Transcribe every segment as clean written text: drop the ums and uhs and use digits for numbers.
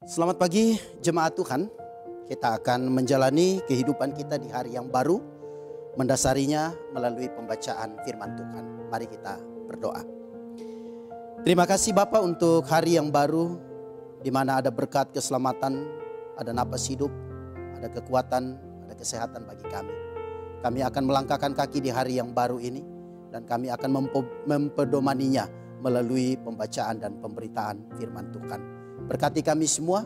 Selamat pagi jemaat Tuhan. Kita akan menjalani kehidupan kita di hari yang baru, mendasarinya melalui pembacaan firman Tuhan. Mari kita berdoa. Terima kasih Bapa untuk hari yang baru, di mana ada berkat keselamatan, ada napas hidup, ada kekuatan, ada kesehatan bagi kami. Kami akan melangkahkan kaki di hari yang baru ini, dan kami akan mempedomaninya melalui pembacaan dan pemberitaan firman Tuhan. Berkati kami semua,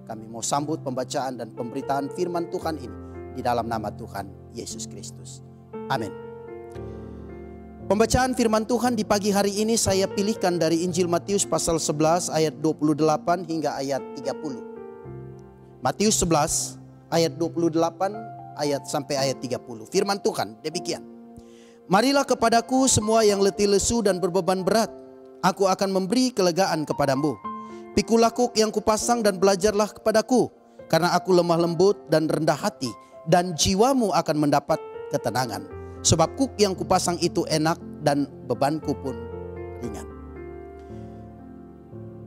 kami mau sambut pembacaan dan pemberitaan firman Tuhan ini di dalam nama Tuhan Yesus Kristus. Amin. Pembacaan firman Tuhan di pagi hari ini saya pilihkan dari Injil Matius pasal 11 ayat 28 hingga ayat 30. Matius 11 ayat 28 ayat sampai ayat 30. Firman Tuhan demikian. Marilah kepadaku semua yang letih lesu dan berbeban berat, aku akan memberi kelegaan kepadamu. Pikulah kuk yang kupasang dan belajarlah kepadaku, karena aku lemah lembut dan rendah hati, dan jiwamu akan mendapat ketenangan. Sebab kuk yang kupasang itu enak dan bebanku pun ringan.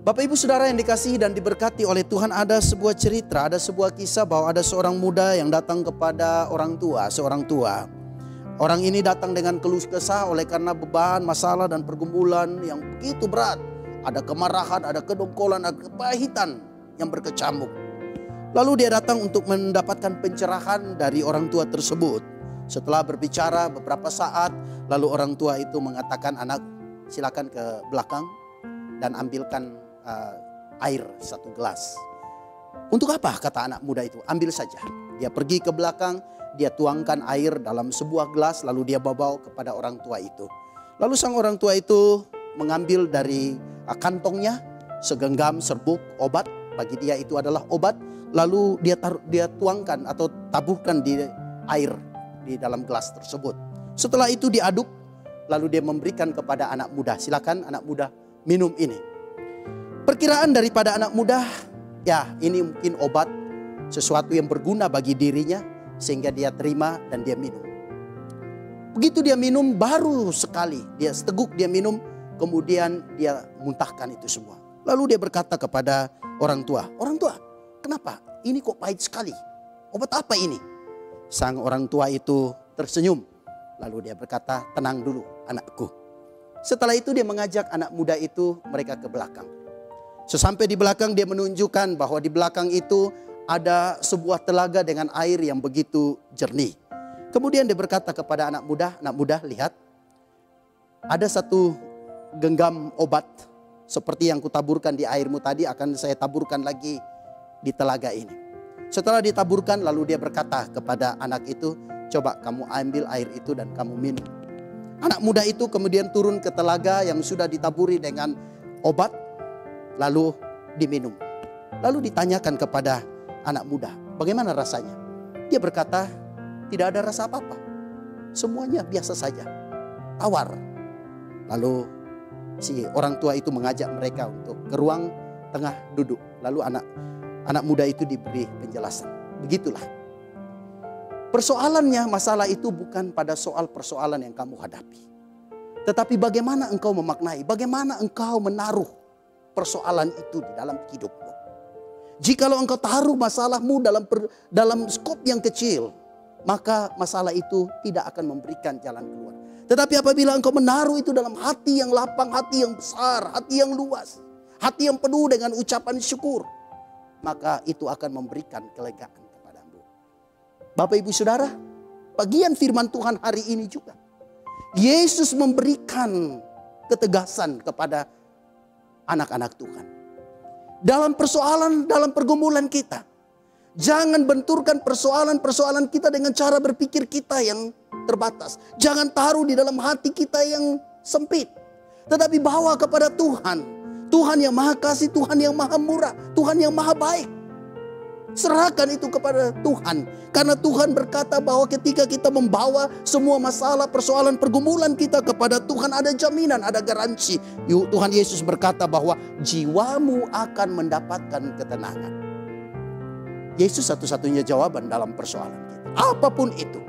Bapak Ibu Saudara yang dikasihi dan diberkati oleh Tuhan, ada sebuah cerita, ada sebuah kisah bahwa ada seorang muda yang datang kepada seorang tua. Orang ini datang dengan keluh kesah oleh karena beban, masalah dan pergumulan yang begitu berat. Ada kemarahan, ada kedongkolan, ada kepahitan yang berkecamuk. Lalu dia datang untuk mendapatkan pencerahan dari orang tua tersebut. Setelah berbicara beberapa saat, lalu orang tua itu mengatakan, anak silakan ke belakang dan ambilkan air 1 gelas. Untuk apa, kata anak muda itu? Ambil saja. Dia pergi ke belakang, dia tuangkan air dalam sebuah gelas, lalu dia bawa kepada orang tua itu. Lalu sang orang tua itu mengambil dari kantongnya segenggam serbuk obat, bagi dia itu adalah obat. Lalu dia tuangkan atau taburkan di air di dalam gelas tersebut. Setelah itu diaduk, lalu dia memberikan kepada anak muda, silakan anak muda minum ini. Perkiraan daripada anak muda, ya ini mungkin obat, sesuatu yang berguna bagi dirinya, sehingga dia terima dan dia minum. Begitu dia minum, baru sekali dia seteguk dia minum, kemudian dia muntahkan itu semua. Lalu dia berkata kepada orang tua, kenapa? Ini kok pahit sekali. Obat apa ini? Sang orang tua itu tersenyum. Lalu dia berkata, tenang dulu anakku. Setelah itu dia mengajak anak muda itu mereka ke belakang. Sesampai di belakang dia menunjukkan bahwa di belakang itu ada sebuah telaga dengan air yang begitu jernih. Kemudian dia berkata kepada anak muda lihat. Ada satu genggam obat seperti yang kutaburkan di airmu tadi akan saya taburkan lagi di telaga ini. Setelah ditaburkan lalu dia berkata kepada anak itu, coba kamu ambil air itu dan kamu minum. Anak muda itu kemudian turun ke telaga yang sudah ditaburi dengan obat, lalu diminum. Lalu ditanyakan kepada anak muda, bagaimana rasanya? Dia berkata, tidak ada rasa apa-apa. Semuanya biasa saja, tawar. Lalu si orang tua itu mengajak mereka untuk ke ruang tengah duduk. Lalu anak muda itu diberi penjelasan. Begitulah. Persoalannya, masalah itu bukan pada soal persoalan yang kamu hadapi. Tetapi bagaimana engkau memaknai, bagaimana engkau menaruh persoalan itu di dalam hidupmu. Jikalau engkau taruh masalahmu dalam skop yang kecil, maka masalah itu tidak akan memberikan jalan keluar. Tetapi apabila engkau menaruh itu dalam hati yang lapang, hati yang besar, hati yang luas, hati yang penuh dengan ucapan syukur, maka itu akan memberikan kelegaan kepadamu. Bapak Ibu Saudara, bagian firman Tuhan hari ini juga, Yesus memberikan ketegasan kepada anak-anak Tuhan. Dalam persoalan, dalam pergumulan kita, jangan benturkan persoalan-persoalan kita dengan cara berpikir kita yang terbatas. Jangan taruh di dalam hati kita yang sempit. Tetapi bawa kepada Tuhan. Tuhan yang maha kasih, Tuhan yang maha murah, Tuhan yang maha baik. Serahkan itu kepada Tuhan. Karena Tuhan berkata bahwa ketika kita membawa semua masalah, persoalan, pergumulan kita kepada Tuhan, ada jaminan, ada garansi. Tuhan Yesus berkata bahwa jiwamu akan mendapatkan ketenangan. Yesus satu-satunya jawaban dalam persoalan kita. Apapun itu,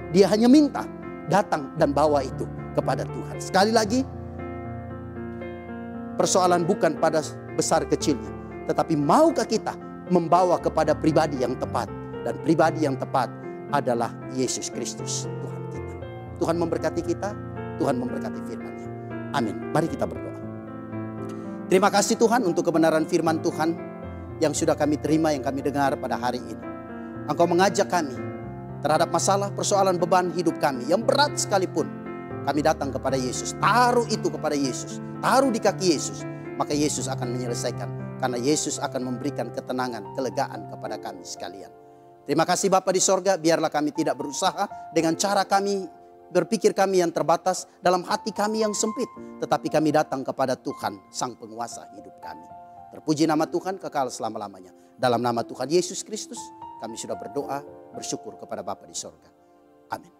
dia hanya minta, datang dan bawa itu kepada Tuhan. Sekali lagi, persoalan bukan pada besar kecilnya, Tetapi maukah kita membawa kepada pribadi yang tepat? Dan pribadi yang tepat adalah Yesus Kristus, Tuhan kita. Tuhan memberkati kita, Tuhan memberkati firman-Nya. Amin. Mari kita berdoa. Terima kasih Tuhan untuk kebenaran firman Tuhan yang sudah kami terima, yang kami dengar pada hari ini. Engkau mengajak kami terhadap masalah, persoalan, beban hidup kami yang berat sekalipun. Kami datang kepada Yesus, taruh itu kepada Yesus, taruh di kaki Yesus. Maka Yesus akan menyelesaikan, karena Yesus akan memberikan ketenangan, kelegaan kepada kami sekalian. Terima kasih Bapa di sorga, biarlah kami tidak berusaha dengan cara kami, berpikir kami yang terbatas, dalam hati kami yang sempit. Tetapi kami datang kepada Tuhan, Sang Penguasa hidup kami. Terpuji nama Tuhan kekal selama-lamanya. Dalam nama Tuhan Yesus Kristus, kami sudah berdoa, bersyukur kepada Bapa di sorga. Amin.